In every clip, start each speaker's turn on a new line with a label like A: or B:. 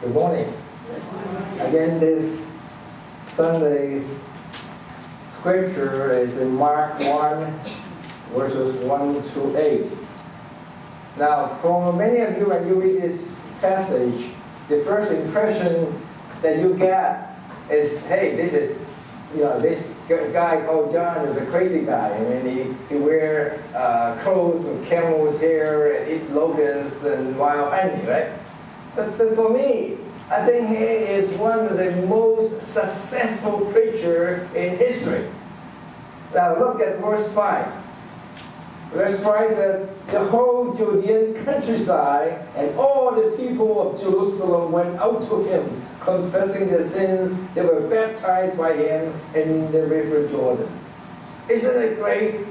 A: Good morning. Again, this Sunday's scripture is in Mark 1, verses 1 to 8. Now, for many of you, when you read this passage, the first impression that you get is, hey, this guy called John is a crazy guy. I mean, he wear clothes of camel's hair and eat locusts and wild honey, right? But for me, I think he is one of the most successful preachers in history. Now look at verse 5. Verse 5 says, the whole Judean countryside and all the people of Jerusalem went out to him, confessing their sins. They were baptized by him in the river Jordan. Isn't it great?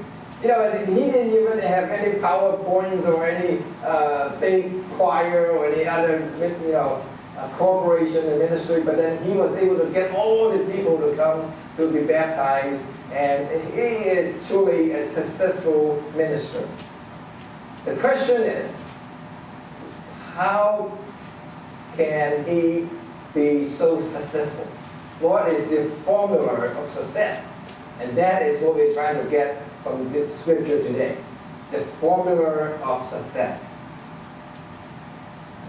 A: You know, he didn't even have any PowerPoints or any big choir or any other, corporation and ministry, but then he was able to get all the people to come to be baptized, and he is truly a successful minister. The question is, how can he be so successful? What is the formula of success? And that is what we're trying to get from the scripture today, the formula of success.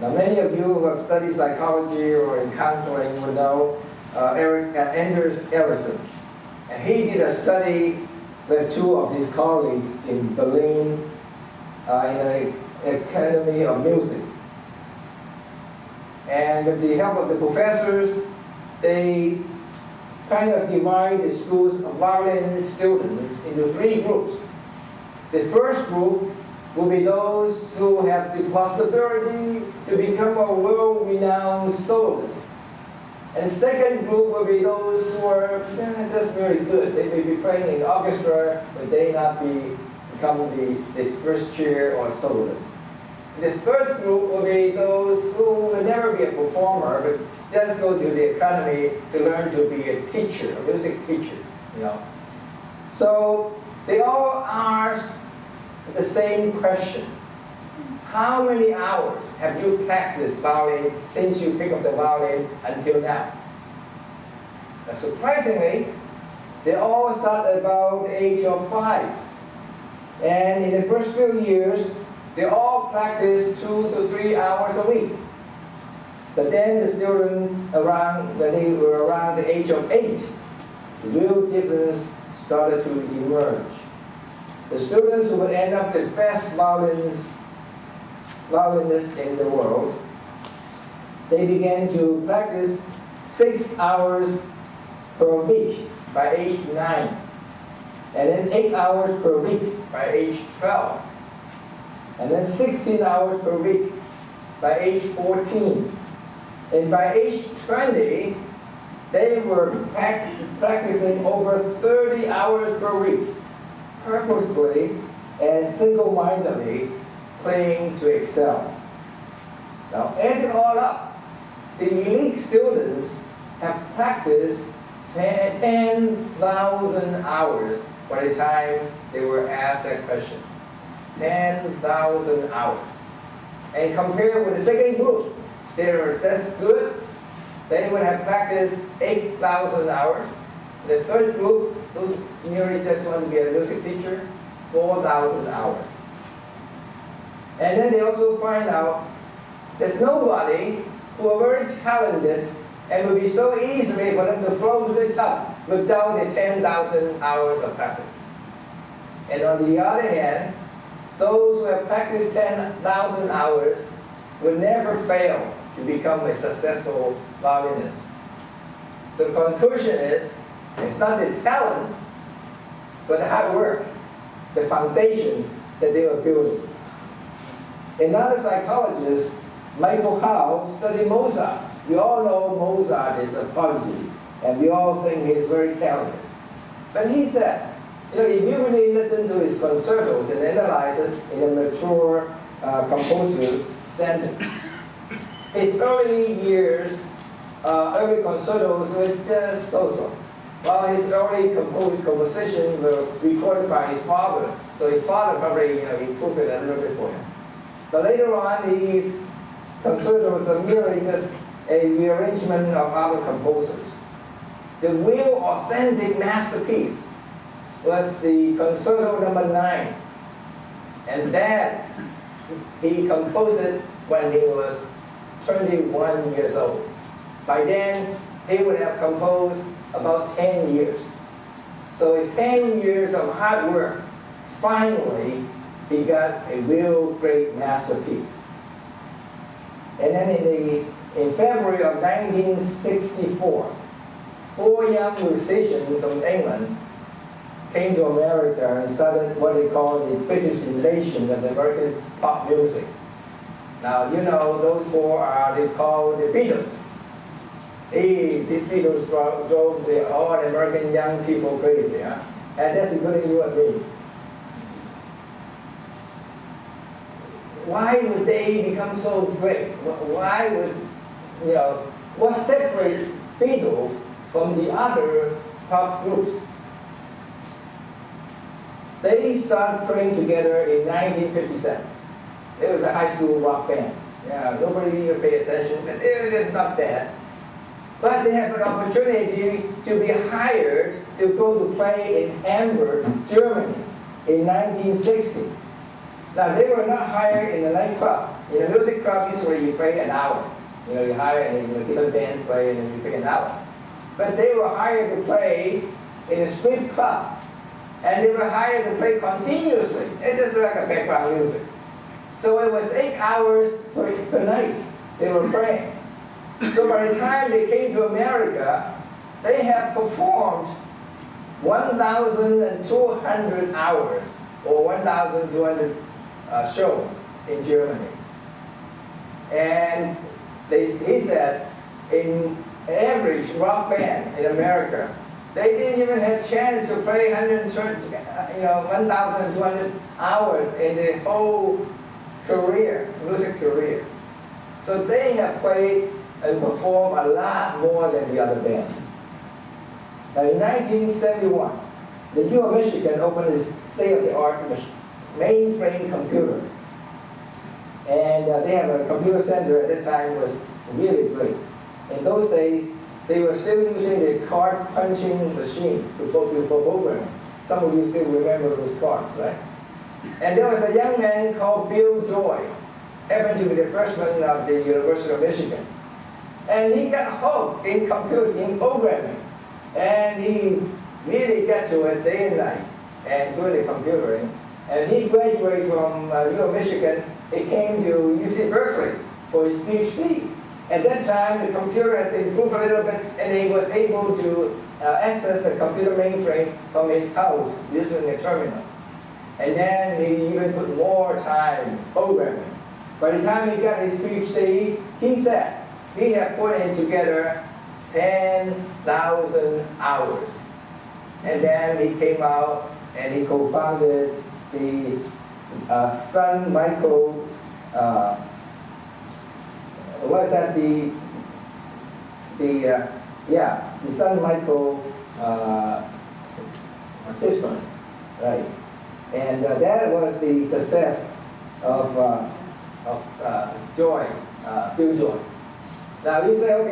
A: Now, many of you who have studied psychology or in counseling will know Anders Ericsson. And he did a study with two of his colleagues in Berlin in an academy of music. And with the help of the professors, they kind of divide the school's violin students into three groups. The first group will be those who have the possibility to become a world-renowned soloist. And the second group will be those who are just very good. They may be playing in the orchestra, but they not become the first chair or soloist. The third group will be those who will never be a performer, but just go to the academy to learn to be a teacher, a music teacher, So they all ask the same question. How many hours have you practiced violin since you picked up the violin until now? Now, surprisingly, they all start at about the age of 5. And in the first few years, they all practice 2 to 3 hours a week. But then the students when they were around the age of 8, the real difference started to emerge. The students who would end up the best violinists in the world, they began to practice 6 hours per week by age 9, and then 8 hours per week by age 12, and then 16 hours per week by age 14. And by age 20, they were practicing over 30 hours per week, purposefully and single-mindedly playing to excel. Now, add it all up, the elite students have practiced 10,000 hours by the time they were asked that question. 10,000 hours. And compared with the second group, they were just good. They would have practiced 8,000 hours. The third group, those merely just want to be a music teacher, 4,000 hours. And then they also find out there's nobody who are very talented and will be so easily for them to flow to the top without the 10,000 hours of practice. And on the other hand, those who have practiced 10,000 hours will never fail to become a successful violinist. So the conclusion is, it's not the talent, but the hard work, the foundation that they were building. Another psychologist, Michael Howe, studied Mozart. We all know Mozart is a prodigy, and we all think he's very talented. But he said, if you really listen to his concertos and analyze it in a mature composer's standard, his early years, early concertos were just so-so. While his early compositions were recorded by his father, so his father probably improved it a little bit for him. But later on, his concertos are merely just a rearrangement of other composers. The real authentic masterpiece was the Concerto No. 9. And that he composed it when he was 21 years old. By then, he would have composed about 10 years. So it's 10 years of hard work. Finally, he got a real great masterpiece. And then in February of 1964, 4 young musicians from England came to America and started what they call the British invasion of the American pop music. Now, you know, those 4 are they called the Beatles. These Beatles drove all the American young people crazy, huh? And that's including you and me. Why would they become so great? Why would, what separates Beatles from the other pop groups? They started playing together in 1957. It was a high school rock band. Yeah, nobody even paid attention, but they're not bad. But they have an opportunity to be hired to go to play in Hamburg, Germany in 1960. Now, they were not hired in a nightclub. In a music club, usually you pay an hour. You hire and different bands play and then you pay an hour. But they were hired to play in a street club. And they were hired to play continuously. It's just like a background music. So it was 8 hours per night they were playing. So by the time they came to America, they had performed 1,200 hours or 1,200 shows in Germany. And he said, in average rock band in America, they didn't even have a chance to play 1,200 hours in the whole career, music career. So they have played and performed a lot more than the other bands. Now in 1971, the U of Michigan opened a state-of-the-art mainframe computer. And they have a computer center at that time was really great. In those days, they were still using the card punching machine for programming. Some of you still remember those cards, right? And there was a young man called Bill Joy, happened to be the freshman of the University of Michigan. And he got hooked in computing, programming. And he really got to it day and night and doing the computering. And he graduated from U of Michigan. He came to UC Berkeley for his PhD. At that time, the computer has improved a little bit, and he was able to access the computer mainframe from his house using a terminal. And then he even put more time programming. By the time he got his PhD, he said he had put in together 10,000 hours. And then he came out and he co-founded the Sun Micro, what's that? The Sun Micro system, right? And that was the success of Joy, Bill Joy. Now you say, okay.